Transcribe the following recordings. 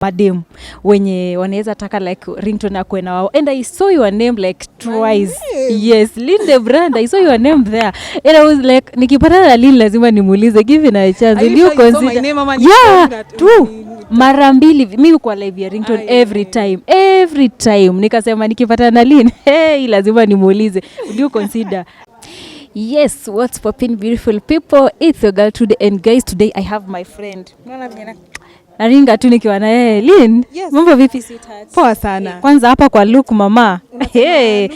madem wenye wanaweza taka like ringtone akwe na wao, and I saw your name like twice. Yes, Lynn the brand, I saw your name there and I was like nikipata na Lynn lazima nimuulize, give a chance. And you consider yeah true mara mbili mimi kwa live ya ringtone every time nikasema nikipata na Lynn hey lazima nimuulize. Do you consider? Yes, what's popping beautiful people, it's your girl today, and guys today I have my friend naringa tu nikiwa na yeye. Lynn, yes. Mambo vipi sweetheart? Poa sana. Kwanza hapa kwa look mama. Hey,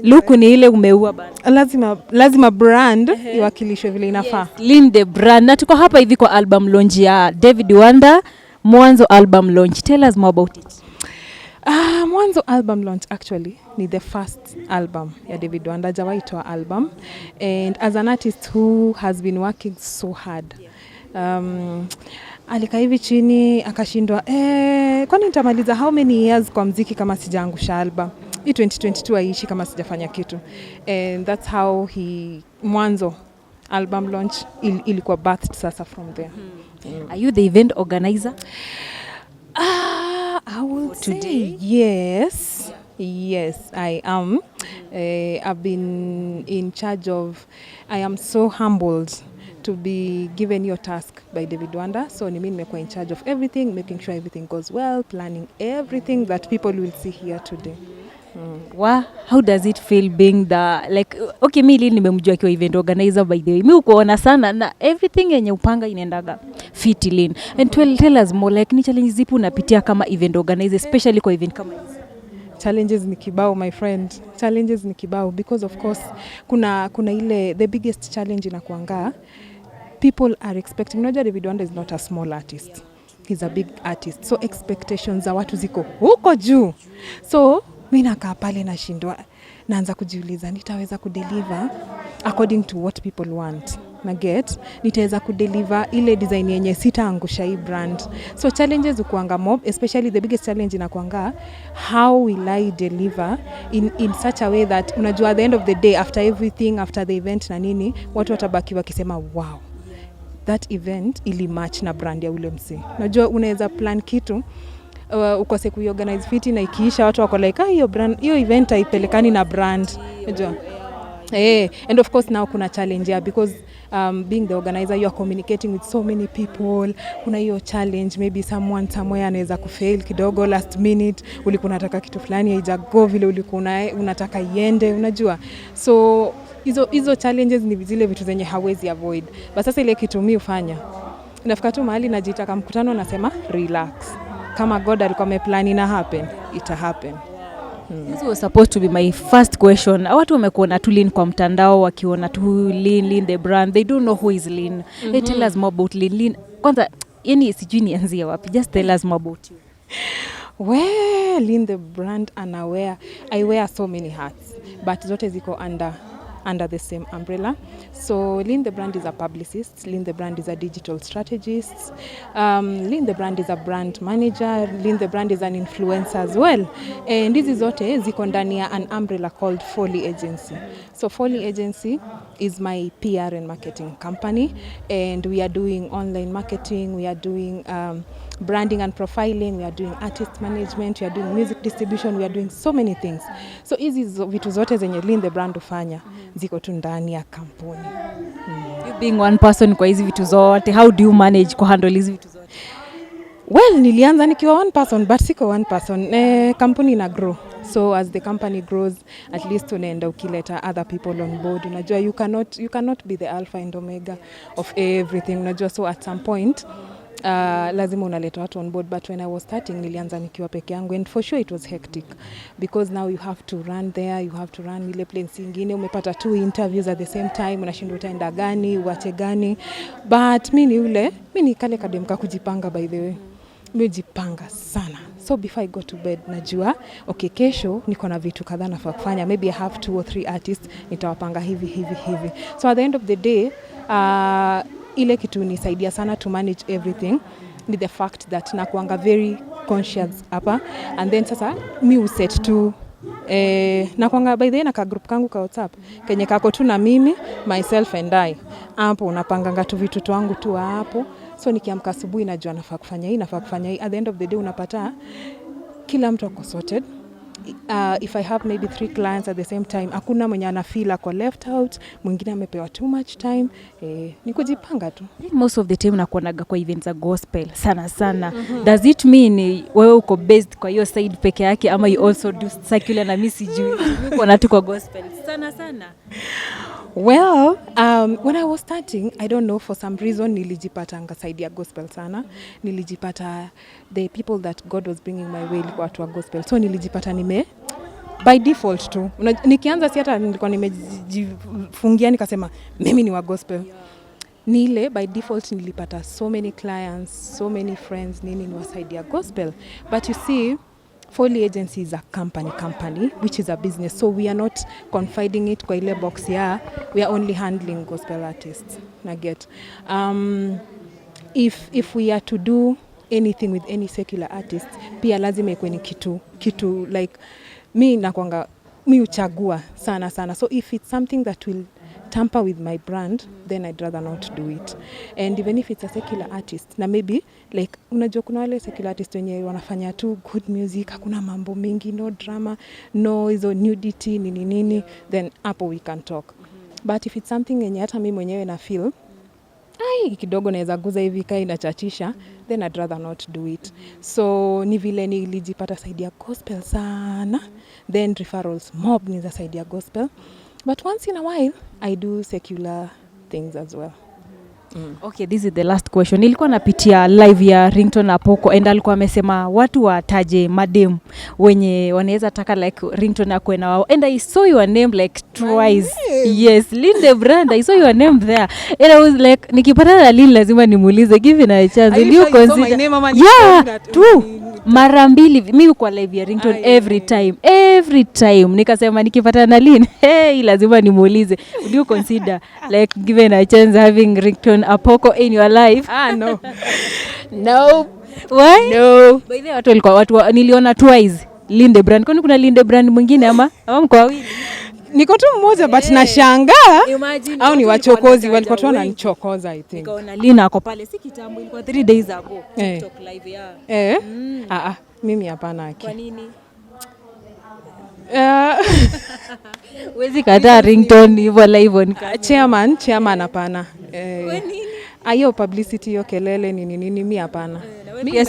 look ni ile umeua bana. Lazima brand iwakilishwe vile inafaa. Yes, Lynn the brand. Na tuko hapa hivi kwa album launch ya David Wanda, Mwanzo album launch. Tell us more about it. Mwanzo album launch actually ni the first album ya David Wanda, jawaitoa album, and as an artist who has been working so hard. Alika hivi chini akashindwa kwani nitamaliza how many years kwa muziki kama sijaangusha album. 2022 aishi kama sijafanya kitu, and that's how Mwanzo album launch ilikuwa birthed sasa from there. Are you the event organizer? I will say yes. Yes, I am. I've been in charge of, I am so humbled to be given your task by David Wanda. So I mean, nimekuwa in charge of everything, making sure everything goes well, planning everything that people will see here today. How does it feel being the like okay, mimi nimemjua kwa event organizer by the way. Mimi ukoona sana na everything yenye upanga inaendaga fit Lynn. And tell us more like ni challenges zipi unapitia kama event organizer, especially kwa event kama hizi? Challenges ni kibao my friend. Challenges ni kibao because of course kuna ile the biggest challenge inakuanga people are expecting. Unajua David Wanda is not a small artist. He's a big artist. So expectations za watu ziko huko juu. So mimi nakaa pale nashindwa, naanza kujiuliza nitaweza kudeliver according to what people want. Na get nitaweza kudeliver ile design yenye sitaangusha hii brand. So challenges ukuanga mob, especially the biggest challenge inakuanga how will I deliver in such a way that unajua at the end of the day, after everything, after the event na nini, watu watabaki wakisema wow, that event ili match na brand ya ule msee. Unajua unaweza plan kitu ukose kuorganize fiti na ikiisha watu wako like hiyo brand, hiyo event haipelekani na brand. Unajua and of course now kuna challenge here because being the organizer you are communicating with so many people. Kuna hiyo challenge, maybe someone somewhere anaweza kufail kidogo last minute, ulikuwa unataka kitu fulani haijago vile ulikuwa unataka iende, unajua. So hizo challenges ni zile vitu zenye hawezi avoid. But sasa ile kitu mimi ufanya, nafika tu mahali najitaka mkutano nasema relax. Kama God alikuwa ameplan ina happen, it happen. This was supposed to be my first question. Watu wamekuona tu Lynn kwa mtandao wakiona tu Lynn the brand. They don't know who is Lynn. They tell us more about Lynn. Kwanza yani sijui nianzie wapi. Just tell us more about you. Well, Lynn the brand I wear so many hats, but zote ziko under the same umbrella. So Lynn the brand is a publicist, Lynn the brand is a digital strategist, Lynn the brand is a brand manager, Lynn the brand is an influencer as well. And hizi zote ziko ndani ya an umbrella called Foley Agency. So Foley Agency is my PR and marketing company, and we are doing online marketing, we are doing branding and profiling, we are doing artist management, we are doing music distribution, we are doing so many things. So hizi vitu zote zenye Lynn the brand ufanya ziko tu ndani ya kampuni. You being one person kwa hizi vitu zote, how do you manage kuhandle hizi vitu zote? Well, nilianza nikiwa one person, but siko one person. Kampuni ina grow. So as the company grows, at least unaenda ukileta other people on board. Unajua you cannot be the alpha and omega of everything. Unajua so at some point lazima unaleta watu on board, but when I was starting nilianza nikiwa peke yangu, and for sure it was hectic because now you have to run there, you have to run ile place nyingine, umepata 2 interviews at the same time, unashindwa utaenda gani uache gani. But mimi ni kale kademka kujipanga. By the way nimejipanga sana, so before I go to bed najua okay, kesho niko na vitu kadhaa nafaa kufanya, maybe I have 2 or 3 artists, nitawapanga hivi. So at the end of the day ile kitu nisaidia sana to manage everything ni the fact that nakuanga very conscious hapa, and then sasa mi uset tu nakuanga by the way na ka group kangu ka WhatsApp kenye kako tu na mimi myself and I hapo, unapanganga tu vitu twangu tu hapo, So nikiamka asubuhi najua nafaa kufanya hii, nafaa kufanya hii. At the end of the day unapata kila mtu ako sorted. If I have maybe 3 clients at the same time, hakuna mwenye ana feel ako left out, mwingine amepewa too much time. Ni kujipanga tu. Most of the time nakuonaga kwa events za gospel sana sana. Does it mean wewe uko based kwa hiyo side peke yake ama you also do secular na mimi sijui? Uko na tu kwa gospel sana sana. Well, when I was starting, I don't know, for some reason nilijipata side ya gospel sana. Nilijipata the people that God was bringing my way ilikuwa watu wa gospel. So nilijipata by default tu. Nikianza si hata nilikuwa nimejifungia nikasema mimi ni wa gospel. Ni ile by default nilipata so many clients, so many friends, nini ni wa side ya gospel. But you see, Foley Agency is a company, which is a business. So we are not confiding it kwa ile box here. We are only handling gospel artists. Naget. If we are to do anything with any secular artist, pia lazima ikuwe ni kitu like mi uchagua sana. So if it's something that will tamper with my brand, then I'd rather not do it. And even if it's a secular artist, na maybe like unajua kuna wale secular artist wenye wanafanya tu good music, hakuna mambo mingi, no drama, no hizo nudity nini, then hapo we can talk. But if it's something yenye hata mimi mwenyewe na feel kidogo naweza guza hivi kai inachachisha, then I'd rather not do it. So ni vile nilijipata side ya gospel sana, then referrals mob ni za side ya gospel. But once in a while, I do secular things as well. Okay, this is the last question. Nilikuwa napitia live ya Ringtone Apoko and alikuwa amesema watu wataje madem wenye wanaweza taka like Ringtone akwe na wao. And I saw your name like twice. Yes, LYNN, I saw your name there. And I was like, nikipata na LYNN lazima nimuulize, give it a chance. Will you consider? Yeah, true. Mara mbili mimi kwa live ya Ringtone every time nikasema nikipata na LYNN lazima nimuulize, would you consider like given a chance having Ringtone Apoko in your life? No. Why? No. By the way, watu niliona twice LYNN. Kwani kuna LYNN mwingine ama mko wawili? Niko tu mmoja but nashangaa au ni wachokozi walikuwa tu wananichokoza I think. Nikaona LYNN ako pale si kitambo, ilikuwa 3 days ago TikTok live ya. Mimi hapana aki. Kwa nini? Wezi kataa Ringtone hivyo live on chairman hapana. Kwa nini? Hiyo publicity hiyo kelele nini mimi hapana. Mimi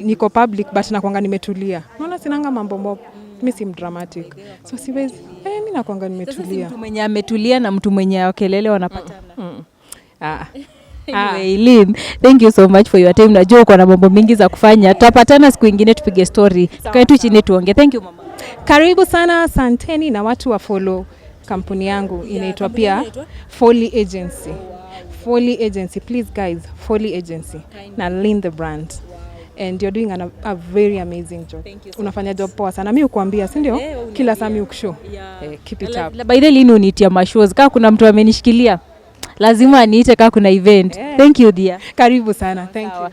niko public but nakwanga nimetulia. Unaona sinanga mambo mob. Mimi si dramatic. So siwezi. Mimi nakwanga nimetulia. Mtu mwenye ametulia na mtu mwenye kelele wanapatana. Anyway, LYNN, thank you so much for your time. Najua uko na mambo mingi za kufanya. Tutapatana siku nyingine tupige story. Tukae tu chini tuongee. Thank you mama. Karibu sana, asanteni na watu wa follow kampuni yangu inaitwa pia Foley Agency. Foley Agency, please guys, Foley Agency. Na LYNN the brand. And you're doing a very amazing job. Unafanya job poa sana. Mimi ukuambia, si ndio? Kila saa mimi ukushow. Keep it up. By the LYNN unitia mashows. Kama kuna mtu amenishikilia, lazima aniite kama kuna event. Thank you dear. Karibu sana. Thank you.